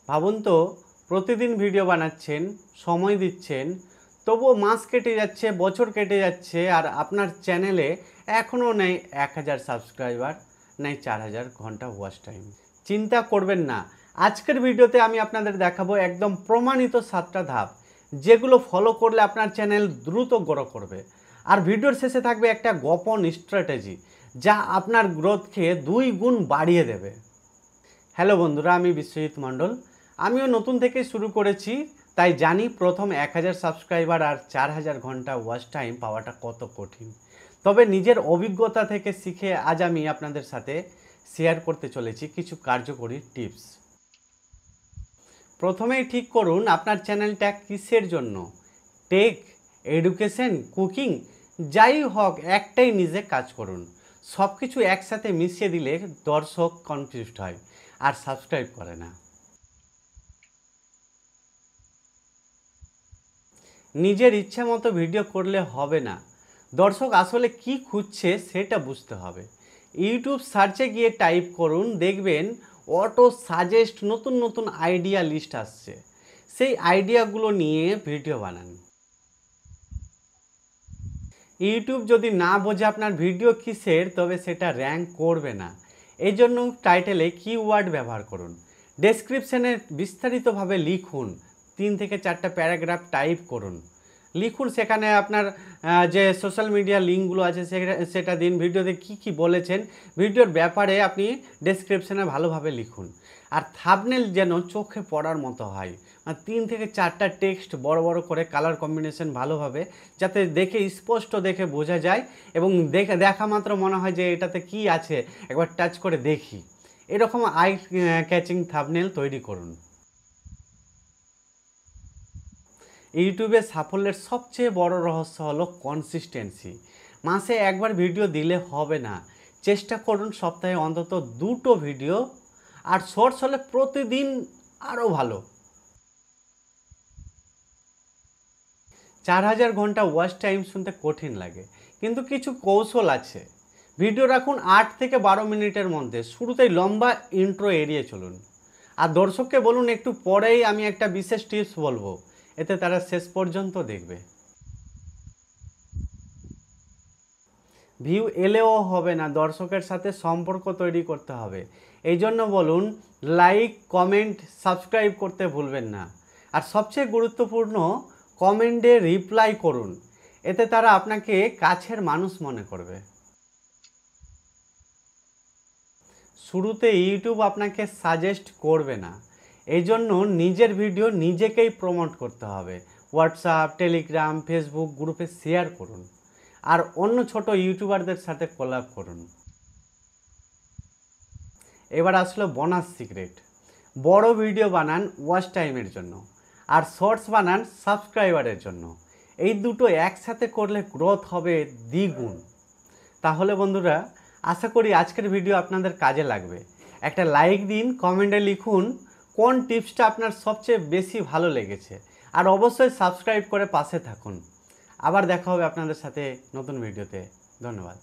ভাবুন তো, প্রতিদিন ভিডিও বানাচ্ছেন, সময় দিচ্ছেন, তবুও মাস কেটে যাচ্ছে, বছর কেটে যাচ্ছে, আর আপনার চ্যানেলে এখনও নেই 1000 সাবস্ক্রাইবার, নেই 4000 ঘন্টা ওয়াচ টাইম। চিন্তা করবেন না, আজকের ভিডিওতে আমি আপনাদের দেখাবো একদম প্রমাণিত 7টা ধাপ, যেগুলো ফলো করলে আপনার চ্যানেল দ্রুত গ্রো করবে। আর ভিডিওর শেষে থাকবে একটা গোপন স্ট্র্যাটেজি, যা আপনার গ্রোথকে 2 গুণ বাড়িয়ে দেবে। হ্যালো বন্ধুরা, আমি বিশ্বজিৎ মণ্ডল। আমিও নতুন থেকে শুরু করেছি, তাই জানি প্রথম 1000 সাবস্ক্রাইবার আর 4000 ঘন্টা ওয়াচ টাইম পাওয়াটা কত কঠিন। তবে নিজের অভিজ্ঞতা থেকে শিখে আজ আমি আপনাদের সাথে শেয়ার করতে চলেছি কিছু কার্যকরী টিপস। প্রথমেই ঠিক করুন আপনার চ্যানেলটা কিসের জন্য। টেক, এডুকেশন, কুকিং, যাই হোক একটাই নিজে কাজ করুন। সব কিছু একসাথে মিশিয়ে দিলে দর্শক কনফিউজড হয় আর সাবস্ক্রাইব করে না। নিজের ইচ্ছা মতো ভিডিও করলে হবে না, দর্শক আসলে কি খুঁজছে সেটা বুঝতে হবে। ইউটিউব সার্চে গিয়ে টাইপ করুন, দেখবেন অটো সাজেস্ট নতুন নতুন আইডিয়া লিস্ট আসছে। সেই আইডিয়াগুলো নিয়ে ভিডিও বানান। ইউটিউব যদি না বোঝে আপনার ভিডিও কিসের, তবে সেটা র্যাঙ্ক করবে না। এই জন্য টাইটেলে কিওয়ার্ড ব্যবহার করুন। ডেসক্রিপশানে বিস্তারিতভাবে লিখুন, 3 থেকে 4টা প্যারাগ্রাফ টাইপ করুন। লিখুন সেখানে আপনার যে সোশ্যাল মিডিয়া লিঙ্কগুলো আছে সেটা দিন। ভিডিওতে কি বলেছেন ভিডিওর ব্যাপারে আপনি ডেসক্রিপশানে ভালোভাবে লিখুন। আর থাম্বনেল যেন চোখে পড়ার মতো হয়, 3 থেকে 4টা টেক্সট বড় বড় করে কালার কম্বিনেশন ভালোভাবে, যাতে দেখে স্পষ্ট দেখে বোঝা যায় এবং দেখা মাত্র মনে হয় যে এটাতে কি আছে, একবার টাচ করে দেখি। এরকম আই ক্যাচিং থাম্বনেল তৈরি করুন। ইউটিউবে সাফল্যের সবচেয়ে বড় রহস্য হলো কনসিস্টেন্সি। মাসে একবার ভিডিও দিলে হবে না, চেষ্টা করুন সপ্তাহে অন্তত 2টো ভিডিও, আর শর্টস হলে প্রতিদিন আরও ভালো। 4000 ঘন্টা ওয়াচ টাইম শুনতে কঠিন লাগে, কিন্তু কিছু কৌশল আছে। ভিডিও রাখুন 8 থেকে 12 মিনিটের মধ্যে, শুরুতেই লম্বা ইন্ট্রো এড়িয়ে চলুন। আর দর্শককে বলুন একটু পরেই আমি একটা বিশেষ টিপস বলবো, এতে তারা শেষ পর্যন্ত দেখবে। ভিউ এলেও হবে না, দর্শকের সাথে সম্পর্ক তৈরি করতে হবে। এই জন্য বলুন লাইক, কমেন্ট, সাবস্ক্রাইব করতে ভুলবেন না। আর সবচেয়ে গুরুত্বপূর্ণ, কমেন্টে রিপ্লাই করুন, এতে তারা আপনাকে কাছের মানুষ মনে করবে। শুরুতে ইউটিউব আপনাকে সাজেস্ট করবে না, এই জন্য নিজের ভিডিও নিজেকেই প্রমোট করতে হবে। হোয়াটসঅ্যাপ, টেলিগ্রাম, ফেসবুক গ্রুপে শেয়ার করুন, আর অন্য ছোট ইউটিউবারদের সাথে কোলাব করুন। এবার আসলো বোনাস সিক্রেট। বড় ভিডিও বানান ওয়াচ টাইমের জন্য, আর শর্টস বানান সাবস্ক্রাইবারের জন্য। এই দুটো একসাথে করলে গ্রোথ হবে দ্বিগুণ। তাহলে বন্ধুরা, আশা করি আজকের ভিডিও আপনাদের কাজে লাগবে। একটা লাইক দিন, কমেন্টে লিখুন কোন টিপসটা আপনার সবচেয়ে বেশি ভালো লেগেছে, আর অবশ্যই সাবস্ক্রাইব করে পাশে থাকুন। আবার দেখা হবে আপনাদের সাথে নতুন ভিডিওতে। ধন্যবাদ।